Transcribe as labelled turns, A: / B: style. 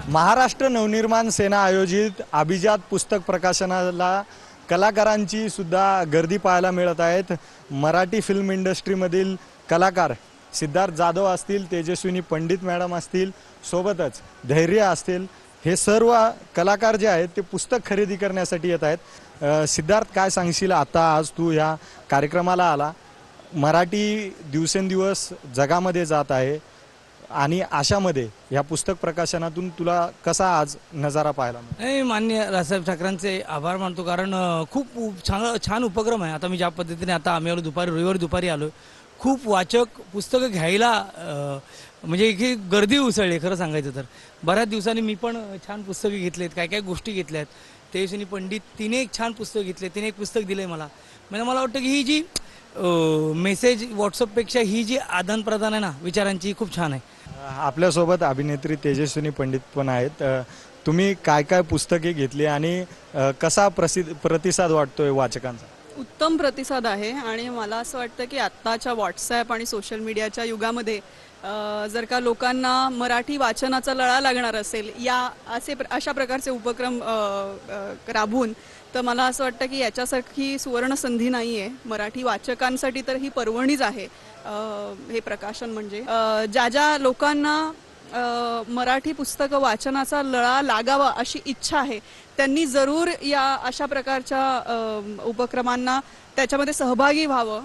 A: महाराष्ट्र नवनिर्माण सेना आयोजित अभिजात पुस्तक प्रकाशनाला कलाकारांची सुद्धा गर्दी पाहायला मिळत आहेत। मराठी फिल्म इंडस्ट्रीमधील कलाकार सिद्धार्थ जाधव असतील, तेजस्विनी पंडित मॅडम असतील, सोबतच धैर्य असतील, हे सर्व कलाकार जे आहेत ते पुस्तक खरेदी करण्यासाठी येत आहेत। सिद्धार्थ, काय सांगशील आता आज तू या कार्यक्रमाला आला? मराठी दिवसेंदिवस जगामध्ये जात आहे आणि अशामध्ये या पुस्तक प्रकाशनातून तुला कसा आज नजारा पाहायला मिळाला?
B: नाही, मान्य राजसाहेब ठाकरेंचे आभार मानतो, कारण खूप छान उपक्रम आहे। आता मी ज्या पद्धतीने आता आम्ही आलो रविवारी दुपारी आलो, खूप वाचक पुस्तकं घ्यायला म्हणजे की गर्दी उसळली खरं सांगायचं तर। बऱ्याच दिवसांनी मी पण छान पुस्तकं घेतलेत, काय गोष्टी घेतल्यात। तेजस्विनी पंडित तिने एक छान पुस्तक घेतले, तिने एक पुस्तक दिले मला। म्हणजे मला वाटतं की ही जी मेसेज व्हॉट्सअपपेक्षा ही जी आदान प्रदान आहे ना विचारांची, ही खूप छान आहे।
A: आपल्यासोबत अभिनेत्री तेजस्विनी पंडित पण आहेत। तुम्ही काय पुस्तके घेतली आणि कसा प्रतिसाद वाटतोय वाचकांचा?
C: उत्तम प्रतिसाद आहे आणि मला असं वाटतं की आत्ताच्या व्हॉट्सॲप आणि सोशल मीडियाच्या युगामध्ये जर का लोकांना मराठी वाचनाचा लळा लागणार असेल अशा प्रकारचे उपक्रम राबवून, तर मला असं वाटतं की याच्यासारखी सुवर्ण संधी नाही आहे। मराठी वाचकांसाठी तर ही पर्वणीच आहे हे प्रकाशन। म्हणजे ज्या लोकांना मराठी पुस्तकं वाचनाचा लळा लागावा अशी इच्छा आहे, त्यांनी जरूर या अशा प्रकारच्या उपक्रमांना त्याच्यामध्ये सहभागी व्हावं।